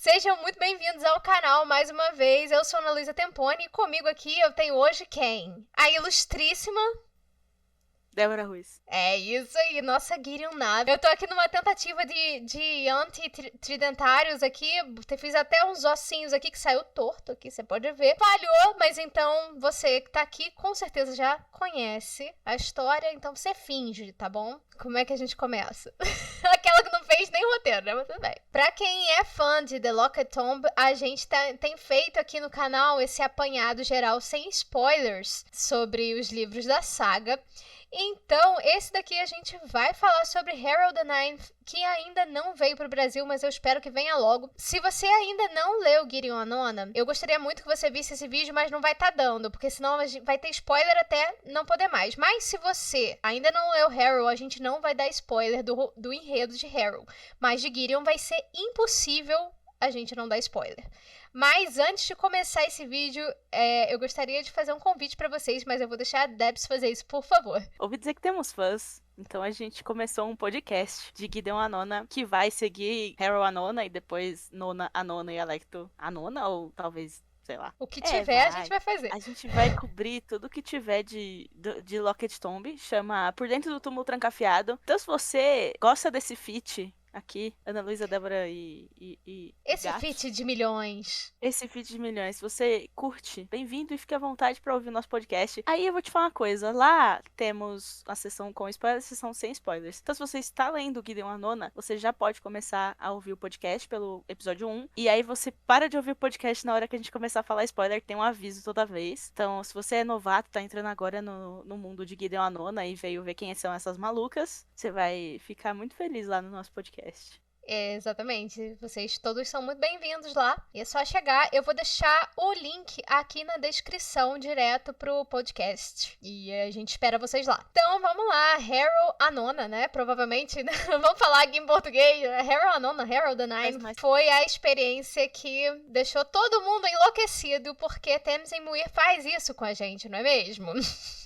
Sejam muito bem-vindos ao canal mais uma vez. Eu sou Ana Luísa Temponi e comigo aqui eu tenho hoje quem? A ilustríssima Débora Ruiz. É isso aí, nossa Gideon Nave. Eu tô aqui numa tentativa de anti-tridentários aqui. Fiz até uns ossinhos aqui que saiu torto aqui, você pode ver. Falhou, mas então você que tá aqui com certeza já conhece a história, então você finge, tá bom? Como é que a gente começa? Aquela que não fez nem roteiro, né? Mas tudo bem. Pra quem é fã de The Locked Tomb, a gente tem feito aqui no canal esse apanhado geral sem spoilers sobre os livros da saga. Então, esse daqui a gente vai falar sobre Harold the Ninth, que ainda não veio pro Brasil, mas eu espero que venha logo. Se você ainda não leu Gideon a Nona, eu gostaria muito que você visse esse vídeo, mas não vai estar dando, porque senão vai ter spoiler até não poder mais. Mas se você ainda não leu Harold, a gente não vai dar spoiler do enredo de Harold. Mas de Gideon vai ser impossível a gente não dar spoiler. Mas antes de começar esse vídeo, eu gostaria de fazer um convite pra vocês, mas eu vou deixar a Debs fazer isso, por favor. Ouvi dizer que temos fãs, então a gente começou um podcast de Gideon a Nona, que vai seguir Harold a Nona e depois Nona a Nona e Alecto a Nona, ou talvez, sei lá. O que tiver, a gente vai fazer. A gente vai cobrir tudo que tiver de Locked Tomb, chama Por Dentro do Túmulo Trancafiado. Então se você gosta desse feat aqui, Ana Luísa, Débora e esse gatos. feat de milhões. Esse feat de milhões. Se você curte, bem-vindo e fique à vontade pra ouvir o nosso podcast. Aí eu vou te falar uma coisa. Lá temos a sessão com spoilers e a sessão sem spoilers. Então se você está lendo Gideon a Nona, você já pode começar a ouvir o podcast pelo episódio 1. E aí você para de ouvir o podcast na hora que a gente começar a falar spoiler, que tem um aviso toda vez. Então se você é novato, tá entrando agora no mundo de Gideon a Nona e veio ver quem são essas malucas, você vai ficar muito feliz lá no nosso podcast. Exatamente, vocês todos são muito bem-vindos lá, e é só chegar, eu vou deixar o link aqui na descrição direto pro podcast, e a gente espera vocês lá. Então vamos lá, Harold a Nona, né, provavelmente, vamos falar aqui em português, Harold a Nona, Harold the Ninth, foi a experiência que deixou todo mundo enlouquecido, porque Tamsin Muir faz isso com a gente, não é mesmo?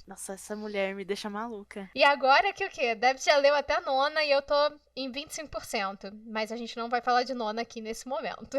Nossa, essa mulher me deixa maluca. E agora que o quê? Deb já leu até a Nona e eu tô em 25%. Mas a gente não vai falar de Nona aqui nesse momento.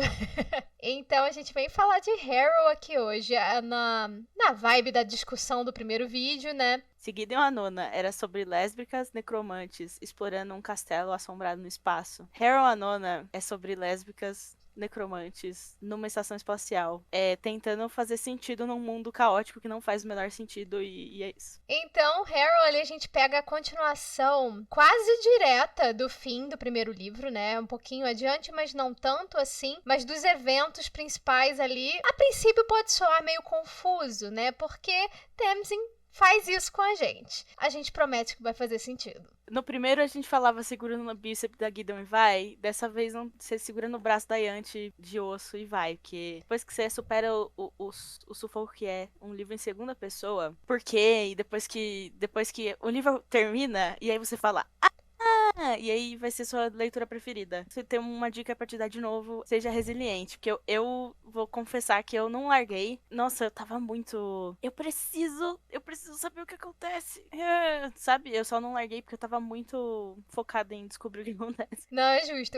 Então a gente vem falar de Harold aqui hoje, na vibe da discussão do primeiro vídeo, né? Seguida em uma Nona era sobre lésbicas necromantes explorando um castelo assombrado no espaço. Harold a Nona é sobre lésbicas necromantes numa estação espacial, tentando fazer sentido num mundo caótico que não faz o menor sentido, e é isso. Então, Harold, ali a gente pega a continuação quase direta do fim do primeiro livro, né? Um pouquinho adiante, mas não tanto assim. Mas dos eventos principais ali, a princípio pode soar meio confuso, né? Porque Tamsin faz isso com a gente. A gente promete que vai fazer sentido. No primeiro a gente falava segurando no bíceps da Gideon e vai. Dessa vez não, você segura no braço da Yanti de osso e vai. Porque depois que você supera o sufoco que é um livro em segunda pessoa. Por quê? E depois que o livro termina, e aí você fala... E aí vai ser sua leitura preferida. Se tem uma dica pra te dar de novo, seja resiliente. Porque eu vou confessar que eu não larguei. Nossa, eu tava muito... Eu preciso saber o que acontece. Sabe? Eu só não larguei porque eu tava muito focada em descobrir o que acontece. Não, é justo.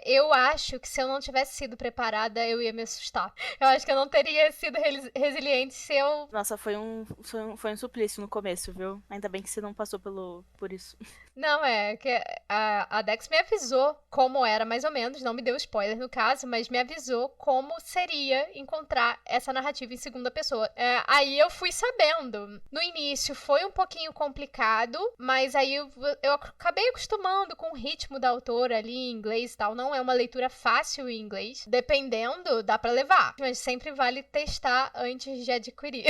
Eu acho que se eu não tivesse sido preparada, eu ia me assustar. Eu acho que eu não teria sido resiliente se eu... Nossa, foi um suplício no começo, viu? Ainda bem que você não passou por isso. Não, que a Dex me avisou como era, mais ou menos, não me deu spoiler no caso, mas me avisou como seria encontrar essa narrativa em segunda pessoa. Aí eu fui sabendo. No início foi um pouquinho complicado, mas aí eu acabei acostumando com o ritmo da autora ali em inglês e tal. Não é uma leitura fácil em inglês. Dependendo, dá pra levar. Mas sempre vale testar antes de adquirir.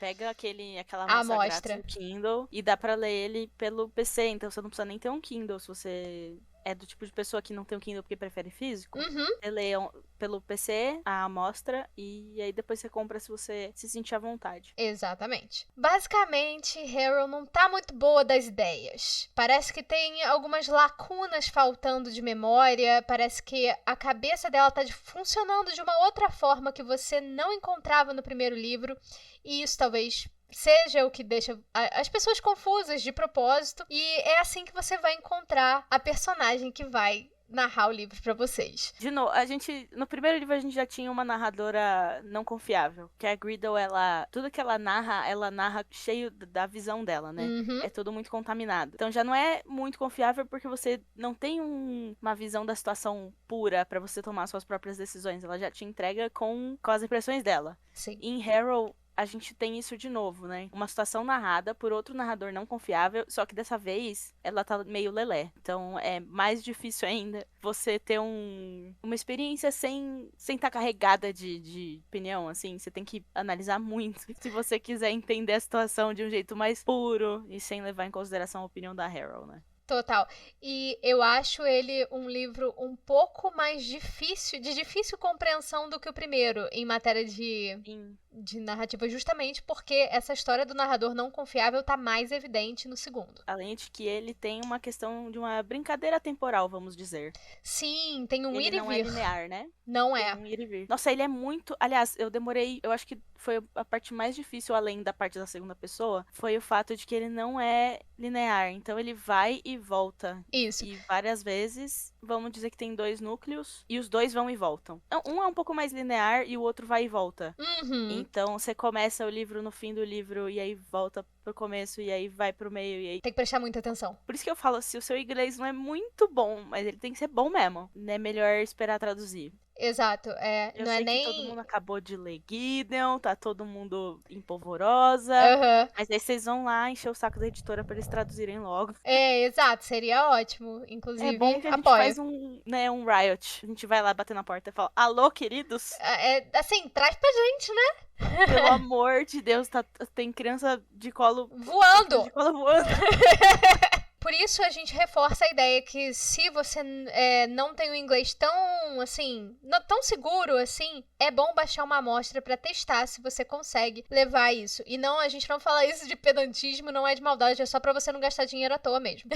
Pega aquela A amostra grátis do Kindle e dá pra ler ele pelo PC, então você não precisa nem ter um Kindle se você é do tipo de pessoa que não tem um Kindle porque prefere físico. Você lê pelo PC a amostra e aí depois você compra se você se sentir à vontade. Exatamente. Basicamente, Harold não tá muito boa das ideias. Parece que tem algumas lacunas faltando de memória, parece que a cabeça dela tá funcionando de uma outra forma que você não encontrava no primeiro livro, e isso talvez seja o que deixa as pessoas confusas de propósito, e é assim que você vai encontrar a personagem que vai narrar o livro pra vocês. De novo, no primeiro livro a gente já tinha uma narradora não confiável, que a Greedle, tudo que ela narra cheio da visão dela, né? Uhum. É tudo muito contaminado. Então já não é muito confiável porque você não tem uma visão da situação pura pra você tomar suas próprias decisões. Ela já te entrega com as impressões dela. Sim. Em Harrow, a gente tem isso de novo, né? Uma situação narrada por outro narrador não confiável, só que dessa vez ela tá meio lelé. Então é mais difícil ainda você ter uma experiência sem estar carregada de opinião, assim. Você tem que analisar muito se você quiser entender a situação de um jeito mais puro e sem levar em consideração a opinião da Harrow, né? Total. E eu acho ele um livro um pouco mais difícil compreensão do que o primeiro, em matéria de narrativa, justamente porque essa história do narrador não confiável tá mais evidente no segundo. Além de que ele tem uma questão de uma brincadeira temporal, vamos dizer. Sim, tem um ir e vir. Ele não é linear, né? Não é. Tem um ir e vir. Nossa, ele é muito... Aliás, eu acho que foi a parte mais difícil, além da parte da segunda pessoa, foi o fato de que ele não é linear. Então ele vai e volta. Isso. E várias vezes, vamos dizer que tem 2 núcleos, e os 2 vão e voltam. Então, um é um pouco mais linear e o outro vai e volta. Uhum. Então você começa o livro no fim do livro, e aí volta pro começo, e aí vai pro meio, e aí... Tem que prestar muita atenção. Por isso que eu falo, se o seu inglês não é muito bom, mas ele tem que ser bom mesmo, é melhor esperar traduzir. Exato, Eu não sei é nem... que todo mundo acabou de ler Gideon, tá todo mundo empolvorosa, mas aí vocês vão lá encher o saco da editora pra eles traduzirem logo. Exato, seria ótimo, inclusive, É bom que a gente apoio. faz um riot, a gente vai lá bater na porta e fala, alô, queridos? Assim, traz pra gente, né? Pelo amor de Deus, tem criança de colo... Voando! De colo voando. Por isso a gente reforça a ideia que se você não tem o inglês tão, assim, não tão seguro, assim, é bom baixar uma amostra pra testar se você consegue levar isso. E não, a gente não fala isso de pedantismo, não é de maldade, é só pra você não gastar dinheiro à toa mesmo.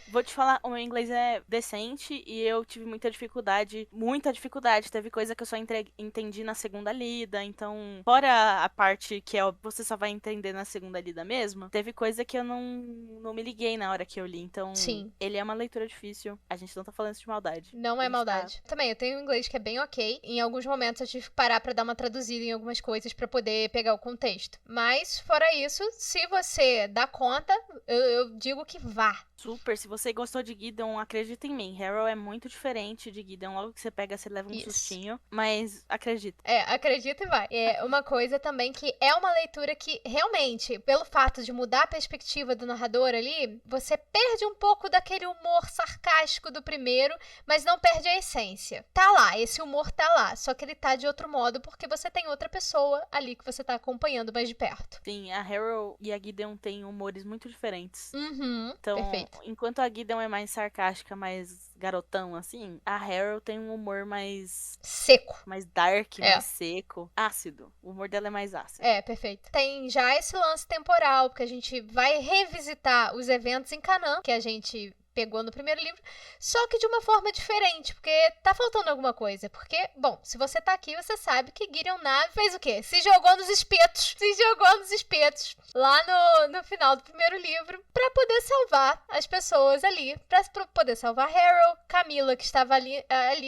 Vou te falar, o meu inglês é decente e eu tive muita dificuldade. Teve coisa que eu só entendi na segunda lida, então, fora a parte que você só vai entender na segunda lida mesmo, teve coisa que eu não me liguei na hora que eu li, então Sim. Ele é uma leitura difícil. A gente não tá falando isso de maldade. Não é maldade. Também, eu tenho um inglês que é bem ok. Em alguns momentos eu tive que parar pra dar uma traduzida em algumas coisas pra poder pegar o contexto. Mas, fora isso, se você dá conta, eu digo que vá. Super, se você gostou de Gideon, acredita em mim. Harrow é muito diferente de Gideon. Logo que você pega, você leva um sustinho. Mas acredita. Acredita e vai. É uma coisa também que é uma leitura que, realmente, pelo fato de mudar a perspectiva do narrador ali, você perde um pouco daquele humor sarcástico do primeiro, mas não perde a essência. Tá lá, esse humor tá lá, só que ele tá de outro modo porque você tem outra pessoa ali que você tá acompanhando mais de perto. Sim, a Harrow e a Gideon têm humores muito diferentes. Uhum, então, perfeito. Enquanto a Gideon é mais sarcástica, mais garotão, assim, a Harrow tem um humor mais... seco. Mais dark, mais seco. Ácido. O humor dela é mais ácido. Perfeito. Tem já esse lance temporal, porque a gente vai revisitar os eventos em Canaã, que a gente pegou no primeiro livro, só que de uma forma diferente, porque tá faltando alguma coisa. Porque, bom, se você tá aqui, você sabe que Gideon Nave fez o quê? Se jogou nos espetos. Lá no final do primeiro livro, pra poder salvar as pessoas ali, pra poder salvar Harrow, Camila, que estava ali.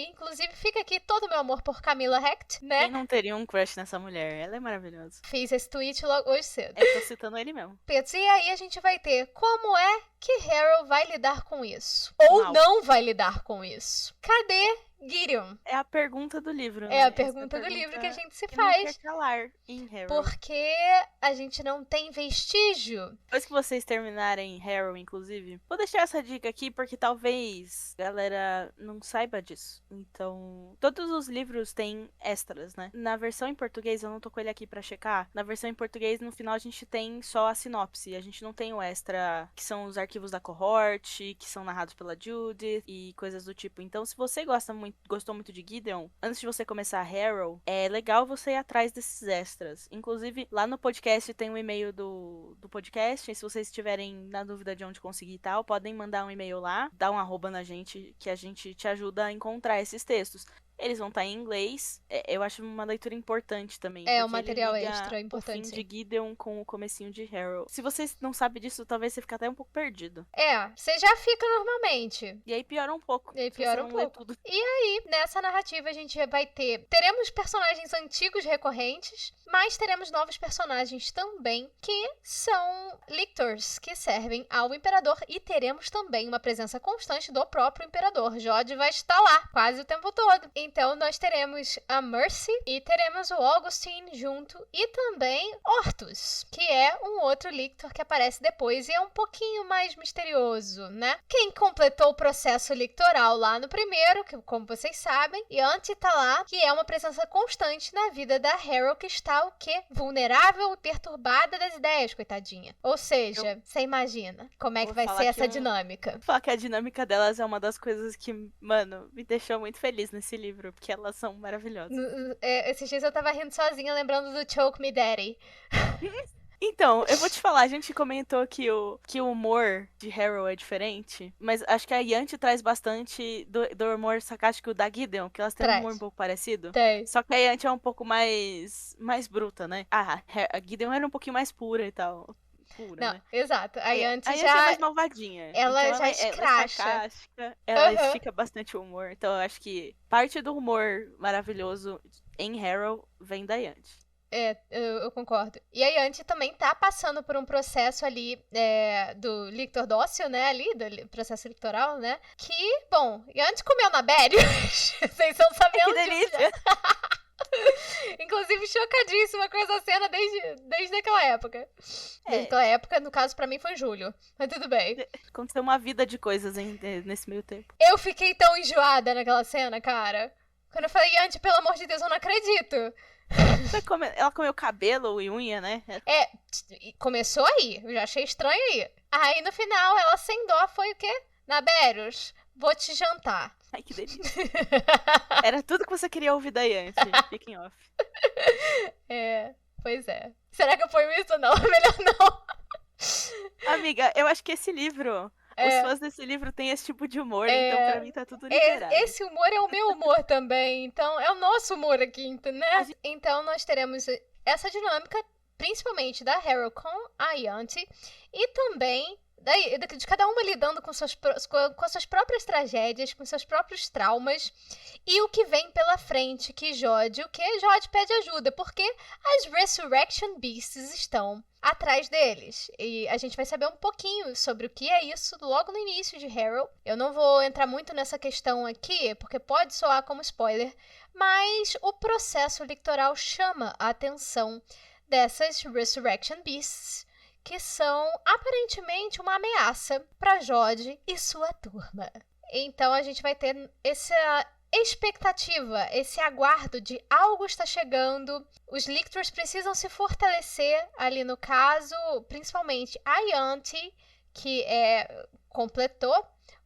Inclusive, fica aqui todo o meu amor por Camila Hecht, né? Quem não teria um crush nessa mulher? Ela é maravilhosa. Fiz esse tweet logo hoje cedo. Eu tô citando ele mesmo. E aí a gente vai ter como é que Harrow vai lidar com isso. Ou não vai lidar com isso. Cadê Gideon? É a pergunta do livro, né? É a pergunta do livro que a gente se faz. Não quer calar em Harrow. Porque a gente não tem vestígio. Depois que vocês terminarem Harrow, inclusive, vou deixar essa dica aqui porque talvez a galera não saiba disso. Então, todos os livros têm extras, né? Na versão em português, eu não tô com ele aqui pra checar. Na versão em português, no final, a gente tem só a sinopse. A gente não tem o extra, que são os arquivos da cohorte, que são narrados pela Judith e coisas do tipo. Então, se você gostou muito de Gideon, antes de você começar Harrow, é legal você ir atrás desses extras. Inclusive, lá no podcast tem um e-mail do podcast, e se vocês estiverem na dúvida de onde conseguir e tal, podem mandar um e-mail lá, dar um arroba na gente, que a gente te ajuda a encontrar esses textos. Eles vão estar em inglês. Eu acho uma leitura importante também. É um porque ele material liga extra importante, o fim sim. de Gideon com o comecinho de Harold. Se você não sabe disso, talvez você fique até um pouco perdido. Você já fica normalmente. E aí piora um pouco. E aí se piora você um não lê pouco. tudo. E aí, nessa narrativa, a gente vai teremos personagens antigos recorrentes, mas teremos novos personagens também, que são lictors, que servem ao imperador, e teremos também uma presença constante do próprio imperador. Jod vai estar lá quase o tempo todo. Então, nós teremos a Mercy e teremos o Augustine junto, e também Ortus, que é um outro lictor que aparece depois e é um pouquinho mais misterioso, né? Quem completou o processo lictoral lá no primeiro, que como vocês sabem, e Auntie tá lá, que é uma presença constante na vida da Harold, que está o quê? Vulnerável e perturbada das ideias, coitadinha. Ou seja, você imagina como é que vai ser essa dinâmica. Vou falar que a dinâmica delas é uma das coisas que, mano, me deixou muito feliz nesse livro, porque elas são maravilhosas. Esses dias eu tava rindo sozinha, lembrando do Choke Me Daddy. Então, eu vou te falar, a gente comentou que o humor de Harold é diferente, mas acho que a Yanti traz bastante do humor sarcástico da Gideon, que elas têm um humor um pouco parecido. Tem. Só que a Yanti é um pouco mais bruta, né? A Gideon era um pouquinho mais pura e tal. Pura, não, né? exato. A Yanti já é mais malvadinha. Ela então já escracha. Ela é sarcástica, ela estica bastante o humor. Então eu acho que parte do humor maravilhoso em Harold vem da Yanti. Eu concordo. E a Yanti também tá passando por um processo ali do lictor dócil, né? Ali, do processo eleitoral, né? Que, bom, Yanti comeu na Bérios. Vocês estão sabendo que delícia! Inclusive, chocadíssima com essa cena desde aquela época. Desde aquela época, no caso, pra mim foi julho. Mas tudo bem. Aconteceu uma vida de coisas nesse meio tempo. Eu fiquei tão enjoada naquela cena, cara. Quando eu falei, Yanti, pelo amor de Deus, eu não acredito. Ela comeu cabelo e unha, né? Começou aí. Eu já achei estranho aí. Aí, no final, ela sem dó foi o quê? Nabérios, vou te jantar. Ai, que delícia. Era tudo que você queria ouvir da Yanti. Speaking off. Pois é. Será que eu ponho isso ou não? Melhor não. Amiga, eu acho que esse livro... Os fãs desse livro têm esse tipo de humor, então pra mim tá tudo liberado. Esse humor é o meu humor também, então é o nosso humor aqui, né? Então nós teremos essa dinâmica, principalmente da Harold com a Yanti, e também de cada uma lidando com suas próprias tragédias, com seus próprios traumas, e o que vem pela frente, que Jod pede ajuda, porque as Resurrection Beasts estão atrás deles. E a gente vai saber um pouquinho sobre o que é isso logo no início de Harold. Eu não vou entrar muito nessa questão aqui, porque pode soar como spoiler, mas o processo eleitoral chama a atenção dessas Resurrection Beasts, que são aparentemente uma ameaça para Jod e sua turma. Então a gente vai ter essa expectativa, esse aguardo de algo está chegando. Os lictors precisam se fortalecer ali no caso, principalmente a Yanti, que completou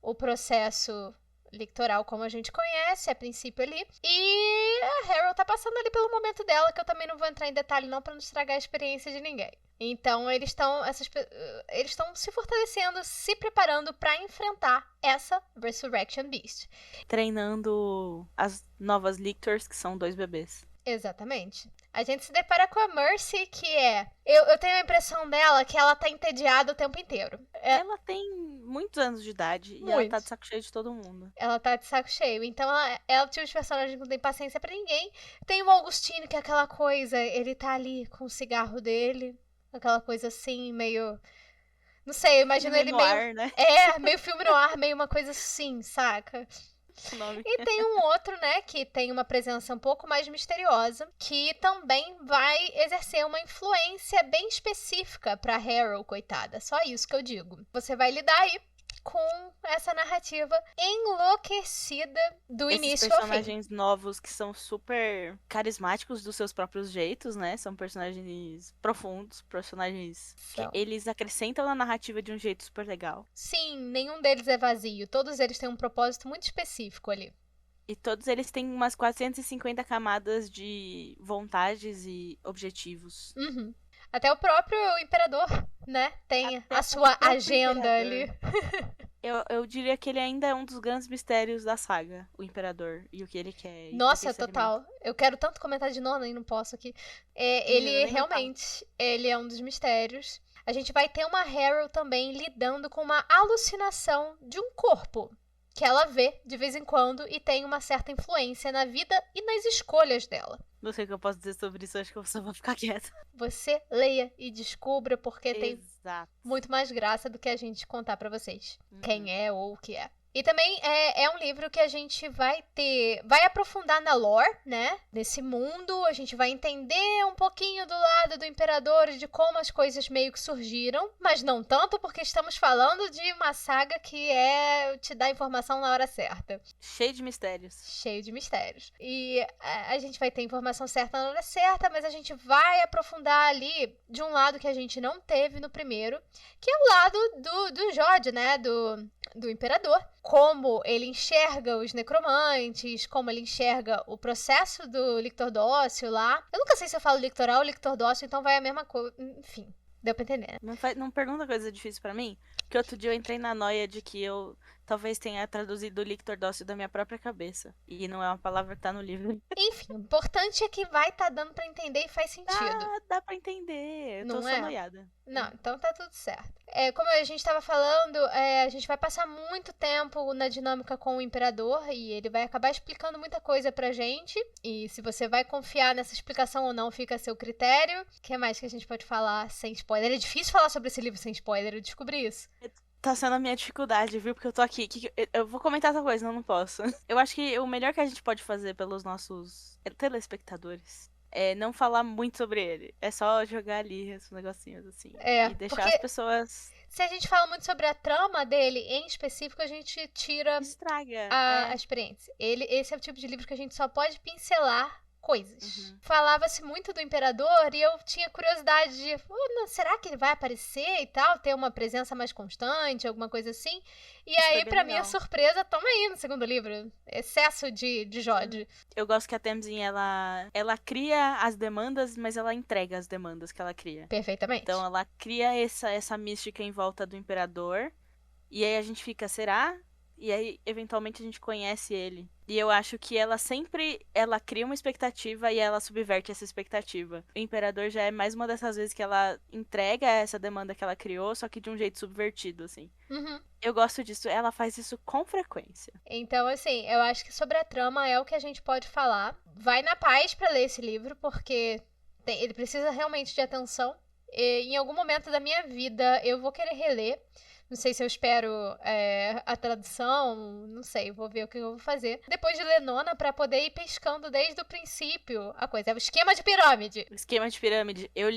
o processo lictoral como a gente conhece, a princípio ali. E a Harold tá passando ali pelo momento dela, que eu também não vou entrar em detalhe não para não estragar a experiência de ninguém. Então eles estão se fortalecendo, se preparando para enfrentar essa Resurrection Beast. Treinando as novas lictors, que são 2 bebês. Exatamente. A gente se depara com a Mercy, que eu tenho a impressão dela que ela tá entediada o tempo inteiro. Ela tem muitos anos de idade e ela tá de saco cheio de todo mundo. Ela tá de saco cheio. Então ela tinha os personagens que não tem paciência pra ninguém. Tem o Augustine, que é aquela coisa, ele tá ali com o cigarro dele, aquela coisa assim, meio... Não sei, eu imagino ele meio... Né? Meio filme no ar, meio uma coisa assim, saca? E tem um outro, né, que tem uma presença um pouco mais misteriosa, que também vai exercer uma influência bem específica pra Harold, coitada. Só isso que eu digo. Você vai lidar aí com essa narrativa enlouquecida do início ao fim. Personagens novos que são super carismáticos dos seus próprios jeitos, né? São personagens profundos, personagens que eles acrescentam na narrativa de um jeito super legal. Sim, nenhum deles é vazio. Todos eles têm um propósito muito específico ali. E todos eles têm umas 450 camadas de vontades e objetivos. Uhum. Até o próprio imperador, né? Tem a sua agenda ali. Eu diria que ele ainda é um dos grandes mistérios da saga, o Imperador, e o que ele quer. E Nossa, por que se alimenta. total. Eu quero tanto comentar de Nona e não posso aqui. Menina, Ele nem me fala. realmente, ele é um dos mistérios. A gente vai ter uma Harrow também lidando com uma alucinação de um corpo que ela vê de vez em quando e tem uma certa influência na vida e nas escolhas dela. Não sei o que eu posso dizer sobre isso, acho que eu só vou ficar quieta. Você leia e descubra porque tem Exato. muito mais graça do que a gente contar pra vocês Uhum. quem é ou o que é. E também é um livro que a gente vai aprofundar na lore, né? Nesse mundo, a gente vai entender um pouquinho do lado do Imperador e de como as coisas meio que surgiram, mas não tanto porque estamos falando de uma saga que te dá informação na hora certa. Cheio de mistérios. Cheio de mistérios. E a gente vai ter informação certa na hora certa, mas a gente vai aprofundar ali de um lado que a gente não teve no primeiro, que é o lado do Jode, né? Do Imperador. Como ele enxerga os necromantes, como ele enxerga o processo do Lictor Dócil lá. Eu nunca sei se eu falo Lictoral ou Lictor Dócil, então vai a mesma coisa. Enfim, deu pra entender, né? Não pergunta coisa difícil pra mim, porque outro dia eu entrei na noia de que eu talvez tenha traduzido o Lictor Dócil da minha própria cabeça. E não é uma palavra que tá no livro. Enfim, o importante é que vai tá dando pra entender e faz sentido. Dá pra entender. Eu tô Não só é? noiada. Não, então tá tudo certo. Como a gente estava falando, a gente vai passar muito tempo na dinâmica com o Imperador e ele vai acabar explicando muita coisa pra gente. E se você vai confiar nessa explicação ou não, fica a seu critério. O que mais que a gente pode falar sem spoiler? É difícil falar sobre esse livro sem spoiler, eu descobri isso. Tá sendo a minha dificuldade, viu? Porque eu tô aqui. Eu vou comentar essa coisa, não posso. Eu acho que o melhor que a gente pode fazer pelos nossos telespectadores é não falar muito sobre ele. É só jogar ali esses negocinhos assim. E deixar porque as pessoas. se a gente fala muito sobre a trama dele em específico, a gente tira Estraga. a experiência. Esse é o tipo de livro que a gente só pode pincelar coisas. Uhum. Falava-se muito do Imperador e eu tinha curiosidade de, será que ele vai aparecer e tal, ter uma presença mais constante, alguma coisa assim? E Isso foi aí, bem pra minha legal. surpresa, toma aí no segundo livro, excesso de Jode. Eu gosto que a Tamsin, ela cria as demandas, mas ela entrega as demandas que ela cria. Perfeitamente. Então ela cria essa mística em volta do Imperador. E aí a gente fica, será? E aí, eventualmente, a gente conhece ele. E eu acho que ela cria uma expectativa e ela subverte essa expectativa. O Imperador já é mais uma dessas vezes que ela entrega essa demanda que ela criou, só que de um jeito subvertido, assim. Uhum. Eu gosto disso. Ela faz isso com frequência. Então, assim, eu acho que sobre a trama é o que a gente pode falar. Vai na paz pra ler esse livro, porque ele precisa realmente de atenção. E, em algum momento da minha vida, eu vou querer reler. Não sei se eu espero a tradução, não sei, vou ver o que eu vou fazer. Depois de ler Nona, pra poder ir pescando desde o princípio a coisa. É o esquema de pirâmide. O esquema de pirâmide. Eu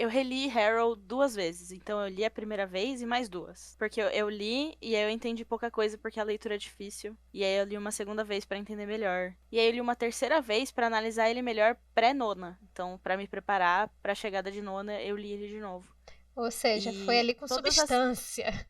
reli Harrow 2 vezes. Então eu li a primeira vez e mais 2. Porque eu li e aí eu entendi pouca coisa porque a leitura é difícil. E aí eu li uma segunda vez pra entender melhor. E aí eu li uma terceira vez pra analisar ele melhor pré-Nona. Então, pra me preparar pra chegada de Nona, eu li ele de novo. Ou seja, E foi ali com todas substância.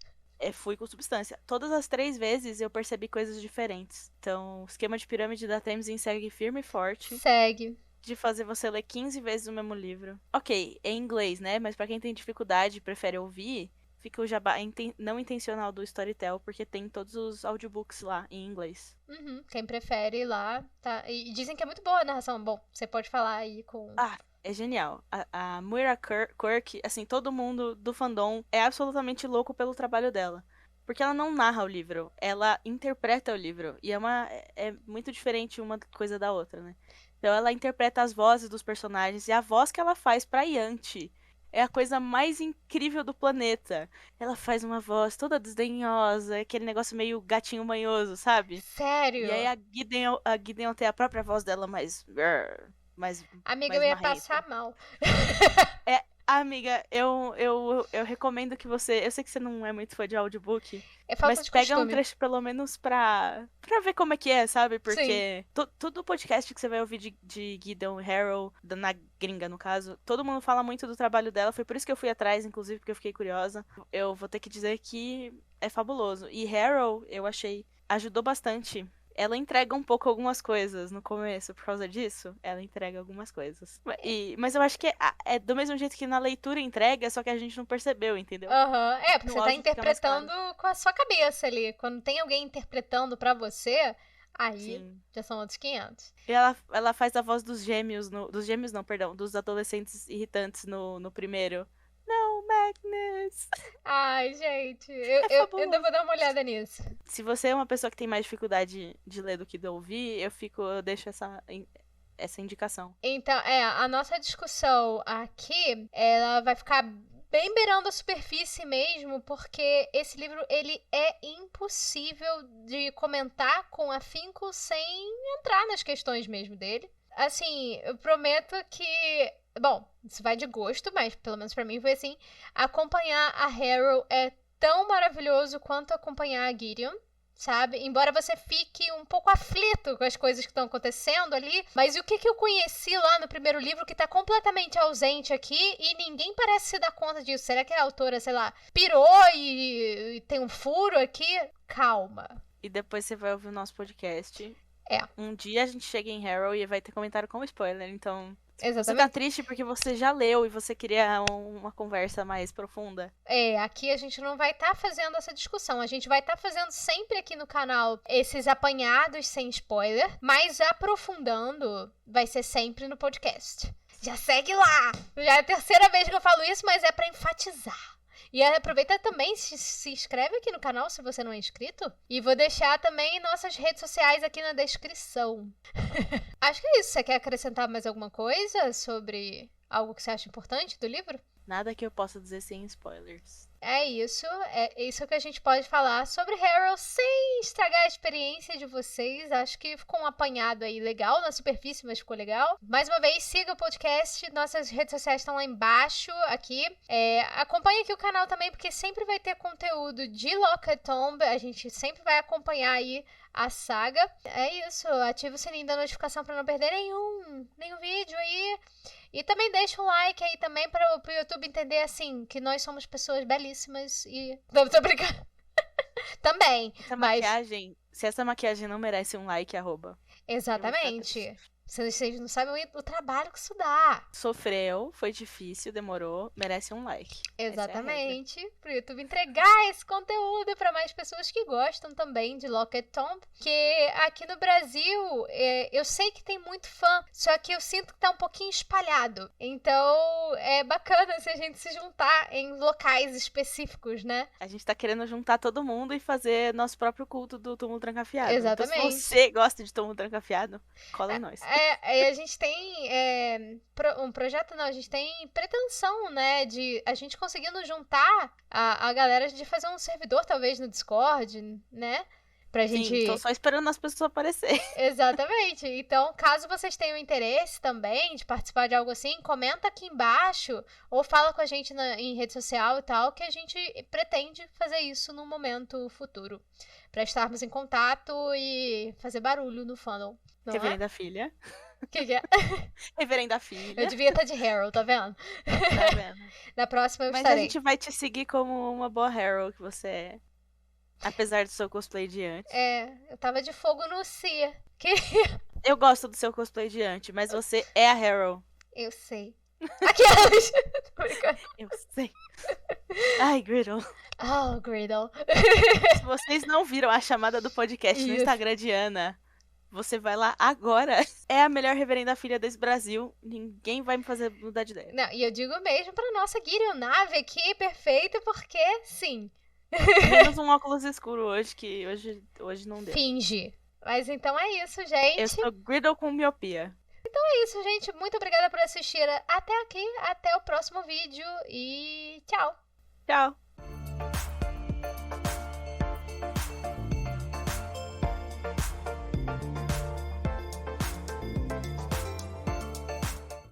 Fui com substância. Todas as 3 vezes eu percebi coisas diferentes. Então, o esquema de pirâmide da Tamsin segue firme e forte. Segue. De fazer você ler 15 vezes o mesmo livro. Ok, é em inglês, né? Mas pra quem tem dificuldade e prefere ouvir, fica o jabá não intencional do Storytel, porque tem todos os audiobooks lá em inglês. Uhum, quem prefere ir lá, tá? E dizem que é muito boa a narração. Bom, você pode falar aí com... É genial. A Moira Quirk, assim, todo mundo do fandom é absolutamente louco pelo trabalho dela. Porque ela não narra o livro, ela interpreta o livro. E é muito diferente uma coisa da outra, né? Então ela interpreta as vozes dos personagens e a voz que ela faz pra Yanti é a coisa mais incrível do planeta. Ela faz uma voz toda desdenhosa, aquele negócio meio gatinho manhoso, sabe? Sério? E aí a Gideon tem a própria voz dela mais... Amiga, mais eu ia marrenta. passar mal. Amiga, eu recomendo que você... Eu sei que você não é muito fã de audiobook, É falta mas de pega um costume. trecho pelo menos pra ver como é que é, sabe? Porque todo podcast que você vai ouvir de Gideon Harrow, na gringa no caso, todo mundo fala muito do trabalho dela. Foi por isso que eu fui atrás, inclusive, porque eu fiquei curiosa. Eu vou ter que dizer que é fabuloso. E Harrow, eu achei, ajudou bastante ela entrega um pouco algumas coisas no começo, por causa disso, ela entrega algumas coisas. Mas eu acho que é do mesmo jeito que na leitura entrega, só que a gente não percebeu, entendeu? Aham. É, porque No você tá áudio fica mais claro. interpretando com a sua cabeça ali. Quando tem alguém interpretando pra você, aí Sim. já são outros 500. E ela faz a voz dos gêmeos, dos gêmeos não, perdão, dos adolescentes irritantes no primeiro. Não, Magnus! Ai, gente, eu fabuloso. ainda vou dar uma olhada nisso. Se você é uma pessoa que tem mais dificuldade de ler do que de ouvir, eu deixo essa indicação. Então, a nossa discussão aqui, ela vai ficar bem beirando a superfície mesmo, porque esse livro, ele é impossível de comentar com afinco sem entrar nas questões mesmo dele. Assim, eu prometo que... Bom, isso vai de gosto, mas pelo menos pra mim foi assim. Acompanhar a Harrow é tão maravilhoso quanto acompanhar a Gideon, sabe? Embora você fique um pouco aflito com as coisas que estão acontecendo ali, mas o que eu conheci lá no primeiro livro que tá completamente ausente aqui e ninguém parece se dar conta disso? Será que a autora, sei lá, pirou e tem um furo aqui? Calma. E depois você vai ouvir o nosso podcast. É. Um dia a gente chega em Harrow e vai ter comentário com spoiler, então... Exatamente. Você tá triste porque você já leu e você queria uma conversa mais profunda? Aqui a gente não vai estar fazendo essa discussão. A gente vai estar fazendo sempre aqui no canal esses apanhados sem spoiler, mas aprofundando vai ser sempre no podcast. Já segue lá! Já é a terceira vez que eu falo isso, mas é pra enfatizar. E aproveita também, se inscreve aqui no canal se você não é inscrito. E vou deixar também nossas redes sociais aqui na descrição. Acho que é isso. Você quer acrescentar mais alguma coisa sobre algo que você acha importante do livro? Nada que eu possa dizer sem spoilers. É isso que a gente pode falar sobre Harrow sem estragar a experiência de vocês. Acho que ficou um apanhado aí legal, na superfície, mas ficou legal. Mais uma vez, siga o podcast, nossas redes sociais estão lá embaixo, aqui. Acompanhe aqui o canal também, porque sempre vai ter conteúdo de Lock Tomb, a gente sempre vai acompanhar aí a saga. É isso, ativa o sininho da notificação para não perder nenhum vídeo aí. E também deixa um like aí também para o YouTube entender, assim, que nós somos pessoas belíssimas e... Não, tô brincando. Também, Se essa maquiagem não merece um like, @. Exatamente. Vocês não sabem o trabalho que isso dá. Sofreu, foi difícil, demorou, merece um like. Exatamente. Pro YouTube entregar esse conteúdo para mais pessoas que gostam também de Lock Tomb. Que aqui no Brasil, eu sei que tem muito fã, só que eu sinto que tá um pouquinho espalhado. Então, é bacana se a gente se juntar em locais específicos, né? A gente tá querendo juntar todo mundo e fazer nosso próprio culto do Túmulo Trancafiado. Exatamente. Então, se você gosta de Túmulo Trancafiado, cola em nós. A gente tem um projeto, não, a gente tem pretensão, né, de a gente conseguindo juntar a galera de fazer um servidor, talvez, no Discord, né, pra gente... Sim, tô só esperando as pessoas aparecerem. Exatamente. Então, caso vocês tenham interesse também de participar de algo assim, comenta aqui embaixo ou fala com a gente em rede social e tal, que a gente pretende fazer isso num momento futuro. Pra estarmos em contato e fazer barulho no fandom. Reverenda Filha. O que é? Reverenda Filha. Eu devia estar de Harrow, tá vendo? Tá vendo? Na próxima eu Mas estarei. a gente vai te seguir como uma boa Harrow que você é. Apesar do seu cosplay de antes. Eu tava de fogo no Cia. Eu gosto do seu cosplay de antes, mas você é a Harrow. Eu sei. Aquelas. Tô brincando. Eu sei. Ai, Griddle. Oh, Griddle. Se vocês não viram a chamada do podcast no Instagram de Ana, você vai lá agora. É a melhor Reverenda Filha desse Brasil. Ninguém vai me fazer mudar de ideia. Não, e eu digo mesmo pra nossa Gideon Nave aqui, perfeita, porque sim. Menos um óculos escuro hoje, que hoje não deu. Finge. Mas então é isso, gente. Eu sou Griddle com miopia. Então é isso, gente. Muito obrigada por assistir até aqui. Até o próximo vídeo e tchau. Tchau.